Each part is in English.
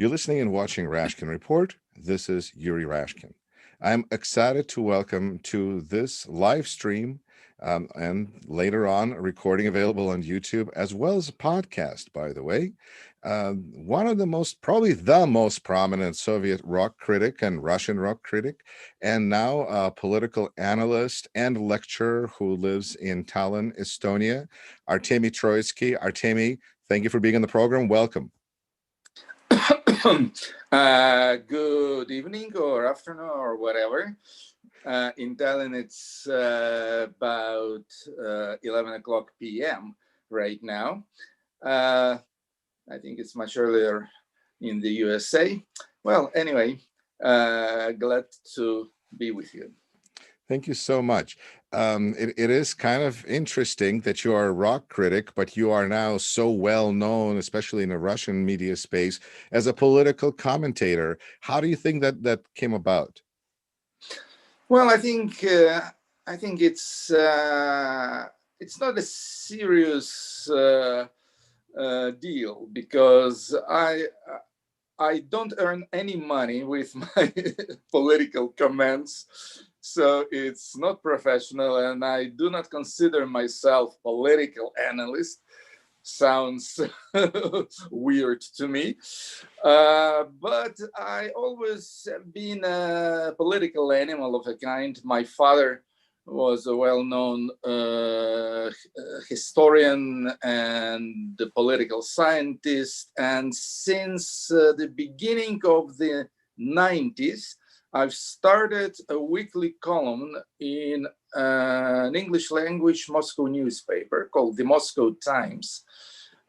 You're listening and watching Rashkin Report. This is Yuri Rashkin. I'm excited to welcome to this live stream and later on a recording available on YouTube as well as a podcast, by the way. One of the most, probably the most prominent Soviet rock critic and Russian rock critic, and now a political analyst and lecturer who lives in Tallinn, Estonia, Artemy Troitsky. Artemy, thank you for being on the program. Welcome. Good evening or afternoon or whatever. In Tallinn, it's about 11 o'clock p.m. right now. I think it's much earlier in the USA. Well, anyway, glad to be with you. Thank you so much. It is kind of interesting that you are a rock critic, but you are now so well known, especially in the Russian media space, as a political commentator. How do you think that came about? Well, I think it's not a serious deal because I don't earn any money with my political comments. So it's not professional, and I do not consider myself political analyst. Sounds weird to me. But I always have been a political animal of a kind. My father was a well-known historian and political scientist. And since the beginning of the 90s, I've started a weekly column in an English language Moscow newspaper called the Moscow Times.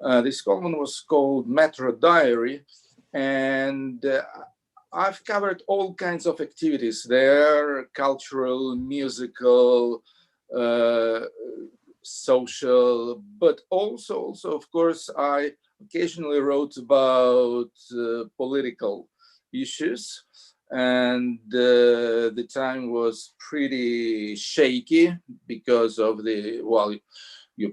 This column was called Metro Diary, and I've covered all kinds of activities there: cultural, musical, social, but also, of course, I occasionally wrote about political issues. And the time was pretty shaky because of you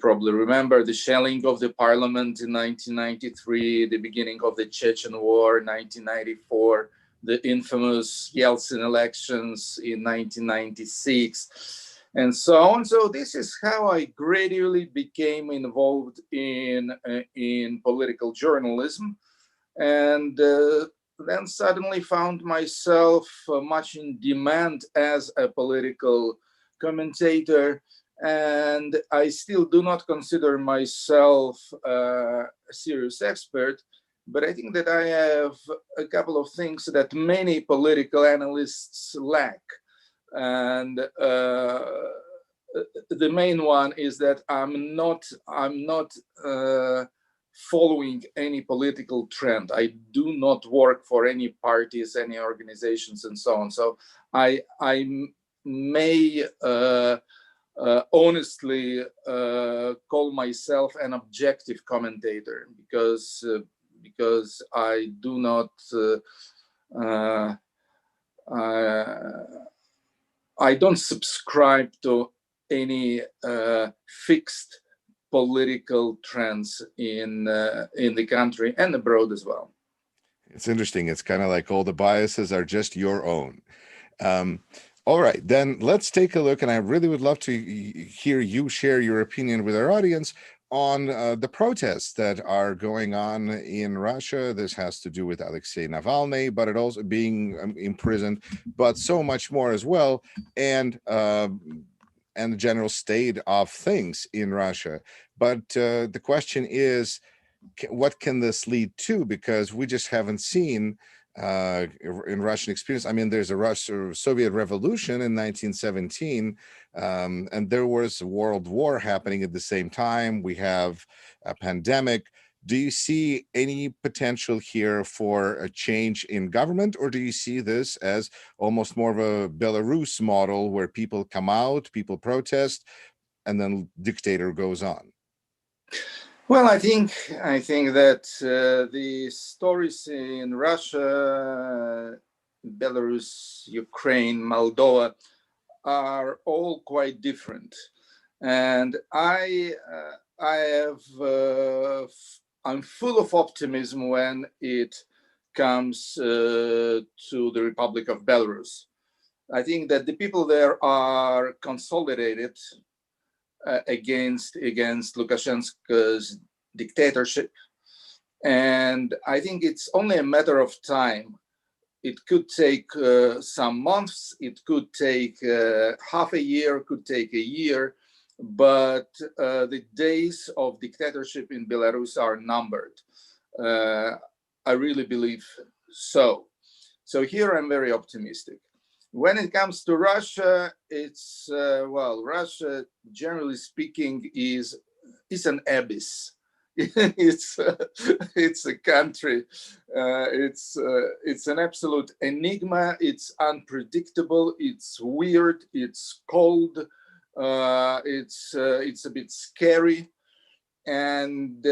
probably remember the shelling of the parliament in 1993, the beginning of the Chechen War, 1994, the infamous Yeltsin elections in 1996, and so on. So this is how I gradually became involved in political journalism, and then suddenly found myself much in demand as a political commentator. And I still do not consider myself a serious expert, but I think that I have a couple of things that many political analysts lack. And the main one is that I'm not following any political trend. I do not work for any parties, any organizations, and so on. So I may honestly call myself an objective commentator because I do not I don't subscribe to any fixed political trends in the country and abroad as well. It's interesting. It's kind of like all the biases are just your own. All right, then let's take a look, and I really would love to hear you share your opinion with our audience on the protests that are going on in Russia. This has to do with Alexei Navalny, but it also being imprisoned, but so much more as well, and the general state of things in Russia. But the question is, what can this lead to? Because we just haven't seen in Russian experience. I mean, there's a Soviet Revolution in 1917, and there was a world war happening at the same time. We have a pandemic. Do you see any potential here for a change in government, or do you see this as almost more of a Belarus model where people come out, people protest, and then dictator goes on? Well, I think that the stories in Russia, Belarus, Ukraine, Moldova are all quite different, and I'm full of optimism when it comes to the Republic of Belarus. I think that the people there are consolidated against Lukashenko's dictatorship. And I think it's only a matter of time. It could take some months, it could take half a year, could take a year, but the days of dictatorship in Belarus are numbered. I really believe so. So here I'm very optimistic. When it comes to Russia, it's, well, Russia, generally speaking, is an abyss. It's a country. It's an absolute enigma. It's unpredictable. It's weird. It's cold. It's a bit scary, and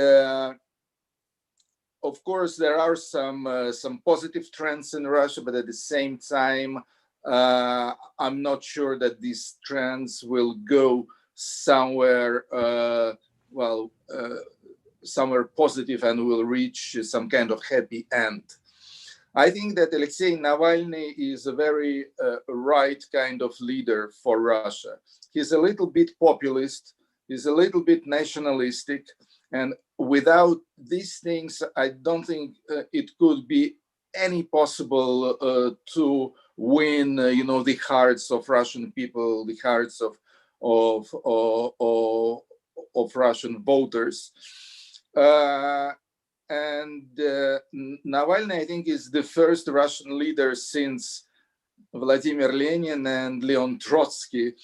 of course there are some positive trends in Russia, but at the same time, I'm not sure that these trends will go somewhere somewhere positive and will reach some kind of happy end. I think that Alexei Navalny is a very right kind of leader for Russia. He's a little bit populist, he's a little bit nationalistic, and without these things, I don't think it could be any possible to win, the hearts of Russian people, the hearts of Russian voters. And Navalny, I think, is the first Russian leader since Vladimir Lenin and Leon Trotsky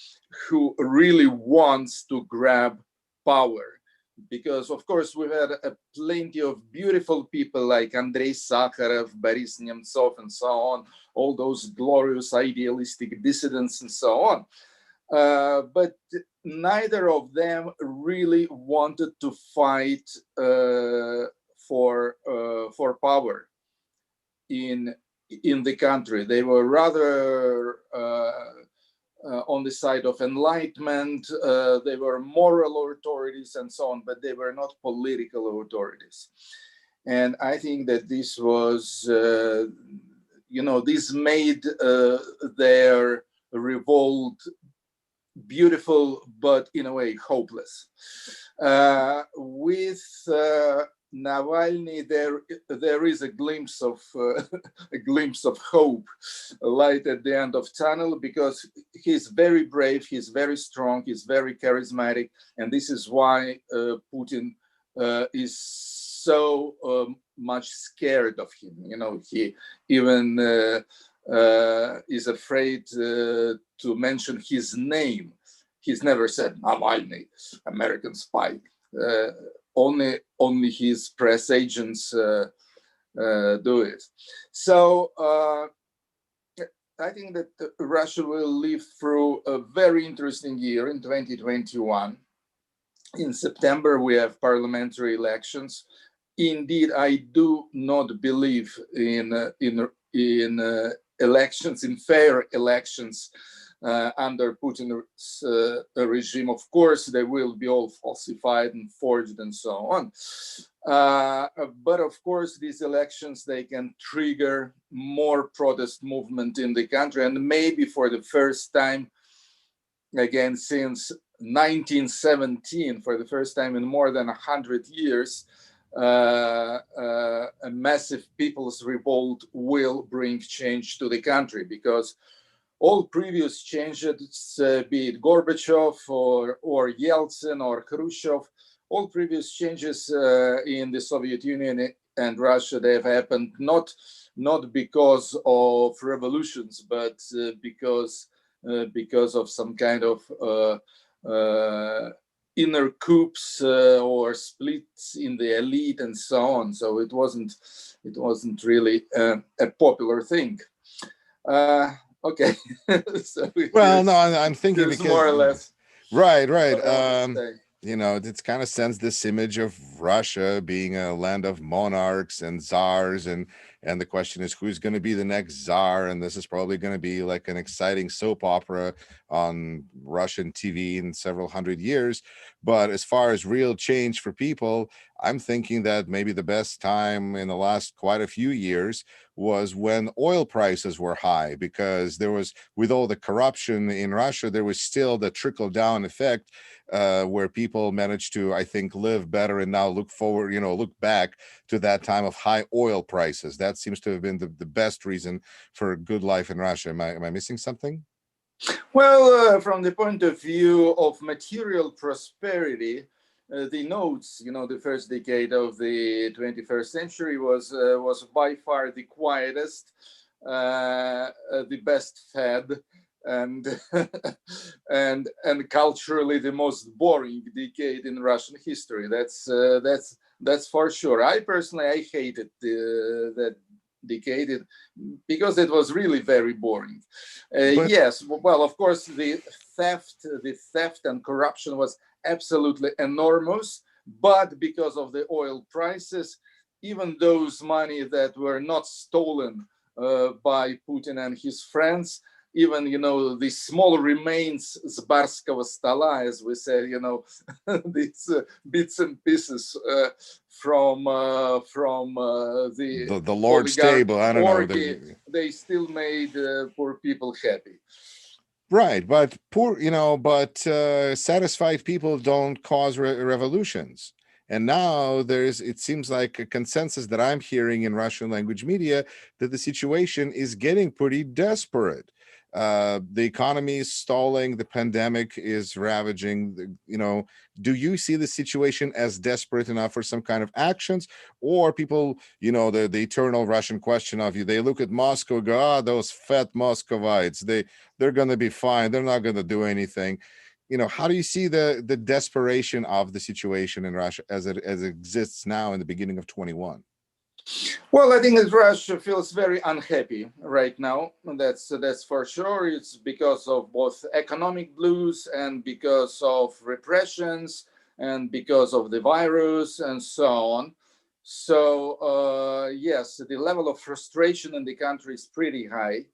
who really wants to grab power. Because, of course, we've had plenty of beautiful people like Andrei Sakharov, Boris Nemtsov, and so on, all those glorious idealistic dissidents and so on. But neither of them really wanted to fight for power in the country. They were rather on the side of enlightenment. They were moral authorities and so on, but they were not political authorities. And I think that this was, this made their revolt beautiful, but in a way hopeless. With Navalny, there is a glimpse of hope, a light at the end of tunnel, because he's very brave, he's very strong, he's very charismatic, and this is why Putin is so much scared of him. He even is afraid to mention his name. He's never said Navalny, American spy. Only his press agents do it. So I think that Russia will live through a very interesting year in 2021. In September, we have parliamentary elections. Indeed, I do not believe in elections, in fair elections under Putin's regime. Of course, they will be all falsified and forged and so on. But of course, these elections, they can trigger more protest movement in the country. And maybe for the first time, again, since 1917, for the first time in more than 100 years, a massive people's revolt will bring change to the country, because all previous changes, be it Gorbachev or Yeltsin or Khrushchev, all previous changes in the Soviet Union and Russia, they have happened not because of revolutions, but because of some kind of inner coups or splits in the elite and so on. So it wasn't really a popular thing. Okay. So well, no, I'm thinking because more or less. Right. It kind of sends this image of Russia being a land of monarchs and czars, and the question is, who's going to be the next czar? And this is probably going to be like an exciting soap opera on Russian TV in several hundred years. But as far as real change for people, I'm thinking that maybe the best time in the last quite a few years was when oil prices were high, because there was, with all the corruption in Russia, there was still the trickle down effect, where people managed to, I think, live better and now look forward, look back to that time of high oil prices. That seems to have been the best reason for a good life in Russia. Am I missing something? Well, from the point of view of material prosperity, the notes, the first decade of the 21st century was by far the quietest, the best fed, and and culturally the most boring decade in Russian history. That's for sure. I hated that decade because it was really very boring. But Yes, well, of course, the theft and corruption was absolutely enormous. But because of the oil prices, even those money that were not stolen by Putin and his friends, even the small remains Zbarskого stola, as we say, these bits and pieces from the the Lord's oligarch table, I don't know. orgy, they still made poor people happy. Right, but satisfied people don't cause revolutions. And now it seems like a consensus that I'm hearing in Russian language media that the situation is getting pretty desperate. The economy is stalling, the pandemic is ravaging. Do you see the situation as desperate enough for some kind of actions? Or people, the eternal Russian question of they look at Moscow, go, those fat Muscovites, they're going to be fine. They're not going to do anything. How do you see the desperation of the situation in Russia as it exists now in the beginning of 21? Well, I think that Russia feels very unhappy right now. That's for sure. It's because of both economic blues and because of repressions and because of the virus and so on. So yes, the level of frustration in the country is pretty high.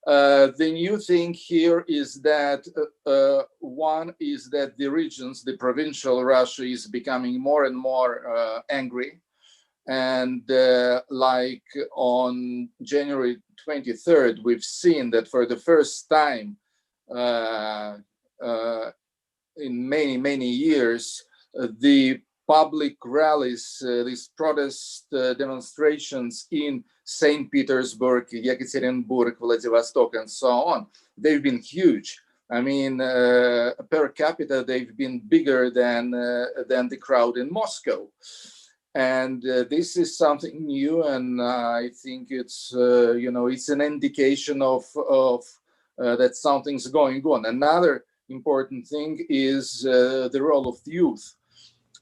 The new thing here is that one is that the regions, the provincial Russia, is becoming more and more angry. And like on January 23rd, we've seen that for the first time in many, many years, the public rallies, these protest demonstrations in St. Petersburg, Yekaterinburg, Vladivostok, and so on, they've been huge. I mean, per capita, they've been bigger than the crowd in Moscow. And this is something new, and I think it's it's an indication of that something's going on. Another important thing is the role of youth.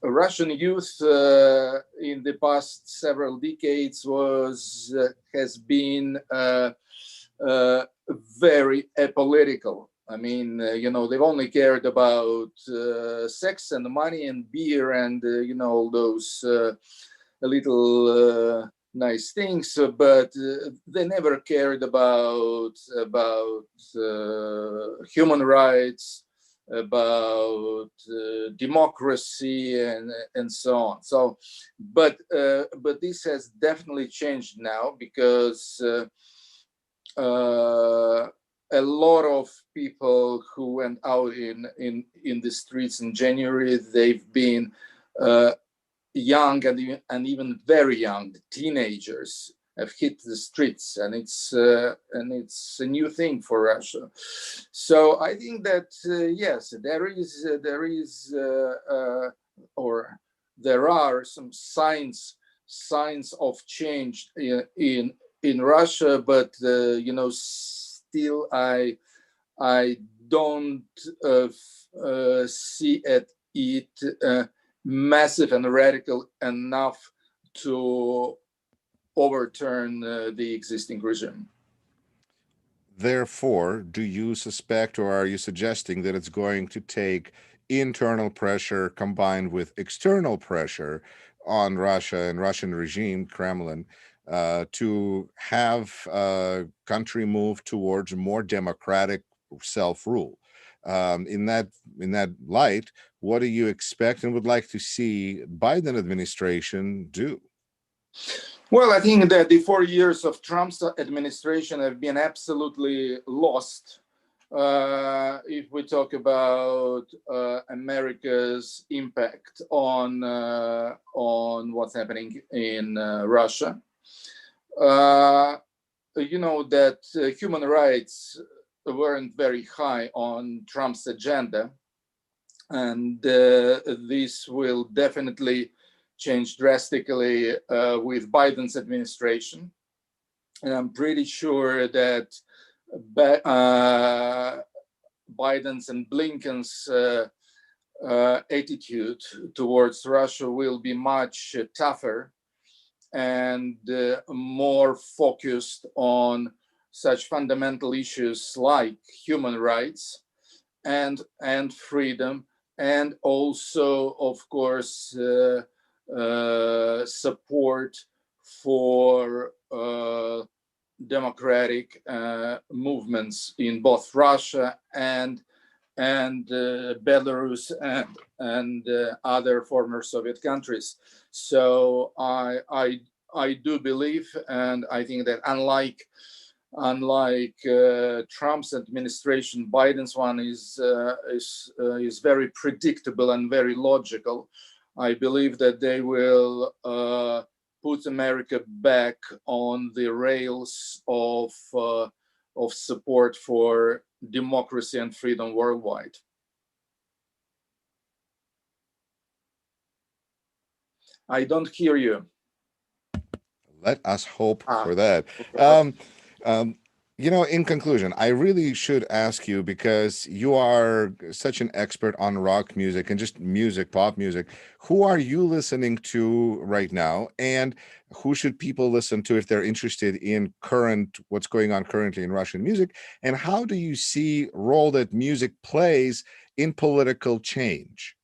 Russian youth in the past several decades has been very apolitical. I mean, they've only cared about sex and money and beer and all those little nice things, but they never cared about human rights, about democracy, and so on. So, but this has definitely changed now because a lot of people who went out in the streets in January, they've been young and even very young teenagers have hit the streets, and it's a new thing for Russia. So I think that yes, there are some signs of change in Russia, but still I don't see it massive and radical enough to overturn the existing regime. Therefore, do you suspect, or are you suggesting that it's going to take internal pressure combined with external pressure on Russia and Russian regime, Kremlin, to have a country move towards more democratic self-rule? In that light, what do you expect and would like to see Biden administration do? Well, I think that the 4 years of Trump's administration have been absolutely lost. If we talk about America's impact on what's happening in Russia, you know that human rights weren't very high on Trump's agenda, and this will definitely change drastically with Biden's administration. And I'm pretty sure that Biden's and Blinken's attitude towards Russia will be much tougher and more focused on such fundamental issues like human rights and freedom, and also, of course, support for democratic movements in both Russia and Belarus and other former Soviet countries. So I do believe, and I think that unlike Trump's administration, Biden's one is very predictable and very logical. I believe that they will put America back on the rails of support for democracy and freedom worldwide. I don't hear you. Let us hope for that. You know, in conclusion, I really should ask you, because you are such an expert on rock music and just music, pop music. Who are you listening to right now, and who should people listen to if they're interested in what's going on currently in Russian music? And how do you see role that music plays in political change?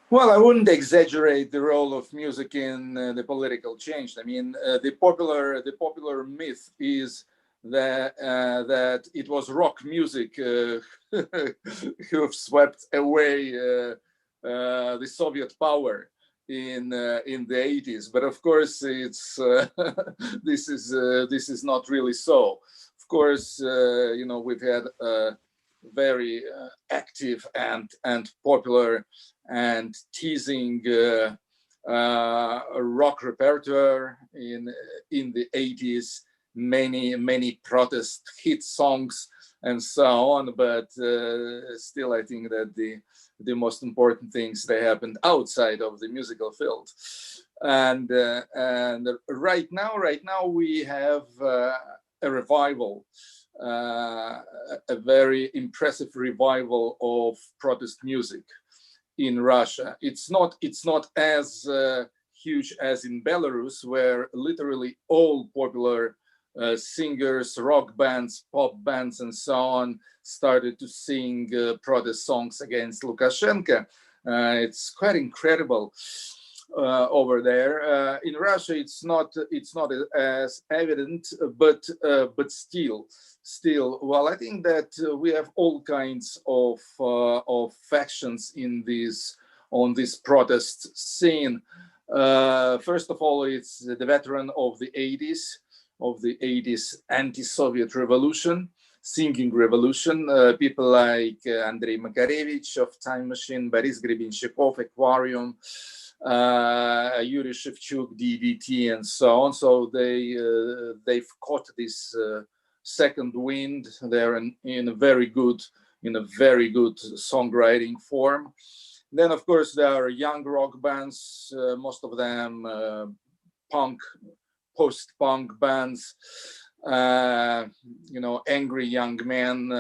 Well, I wouldn't exaggerate the role of music in the political change. I mean, the popular myth is that it was rock music who swept away the Soviet power in the 80s. But of course, it's this is not really so. Of course, you know, we've had very active and popular and teasing rock repertoire in the 80s, many protest hit songs and so on. But still, I think that the most important things, they happened outside of the musical field. And right now we have a revival, a very impressive revival of protest music in Russia. It's not as huge as in Belarus, where literally all popular singers, rock bands, pop bands, and so on started to sing protest songs against Lukashenko. It's quite incredible over there. In Russia, it's not as evident, but still, well, I think that we have all kinds of factions on this protest scene. First of all, it's the veteran of the 80s anti-Soviet revolution, singing revolution. People like Andrei Makarevich of Time Machine, Boris Grebenshchikov, Aquarium, Yuri Shevchuk, DDT, and so on. So they've caught this second wind. They're in a very good songwriting form. Then, of course, there are young rock bands, most of them punk, post-punk bands. You know, angry young men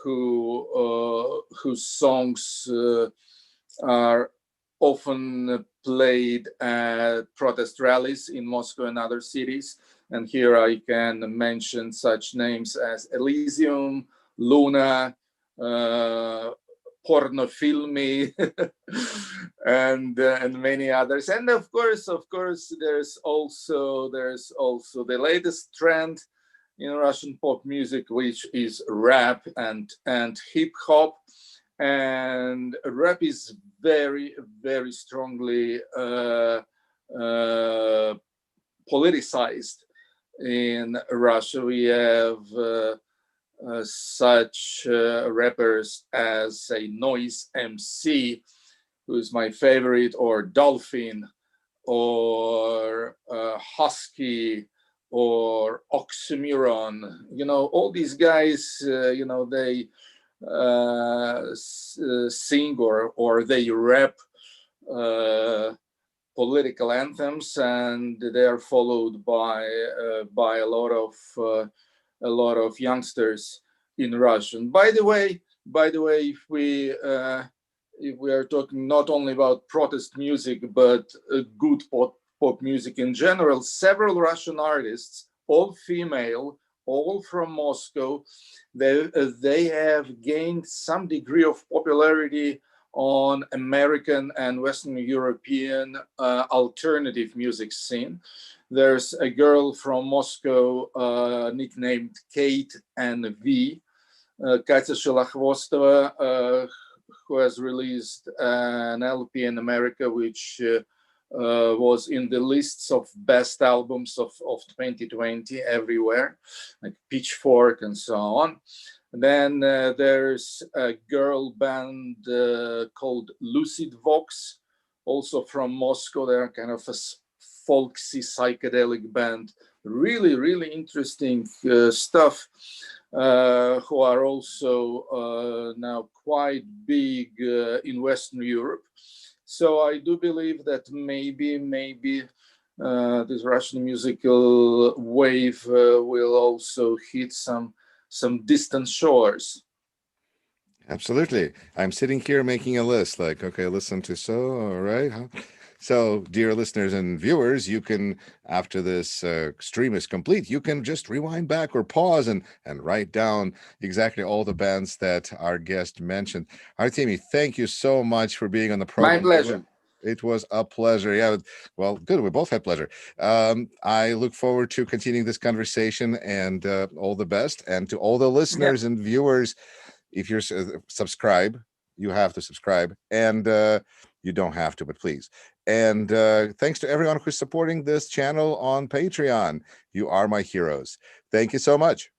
whose songs are often played at protest rallies in Moscow and other cities. And here I can mention such names as Elysium, Luna, Pornofilmy, and many others. And of course, there's also the latest trend, in Russian pop music, which is rap and hip hop. And rap is very, very strongly politicized in Russia. We have such rappers as, say, Noise MC, who is my favorite, or Dolphin, or Husky, or Oxymoron. All these guys, they sing or they rap political anthems, and they are followed by a lot of youngsters in Russia. And by the way, if we are talking not only about protest music but good pop music in general, several Russian artists, all female, all from Moscow, they have gained some degree of popularity on American and Western European alternative music scene. There's a girl from Moscow nicknamed Kate NV, Katya Shilahvostova, who has released an LP in America, which was in the lists of best albums of 2020 everywhere, like Pitchfork and so on. And then there's a girl band called Lucid Vox, also from Moscow. They're kind of a folksy psychedelic band. Really, really interesting stuff. Who are also now quite big in Western Europe. So I do believe that maybe this Russian musical wave will also hit some distant shores. Absolutely. I'm sitting here making a list, like, okay, listen to all right. Huh? So, dear listeners and viewers, you can, after this stream is complete, you can just rewind back or pause and write down exactly all the bands that our guest mentioned. Artemy, thank you so much for being on the program. My pleasure. It was a pleasure. Yeah, well, good. We both had pleasure. I look forward to continuing this conversation, and all the best. And to all the listeners and viewers, if you're subscribe, you have to subscribe, and you don't have to, but please. And thanks to everyone who's supporting this channel on Patreon. You are my heroes. Thank you so much.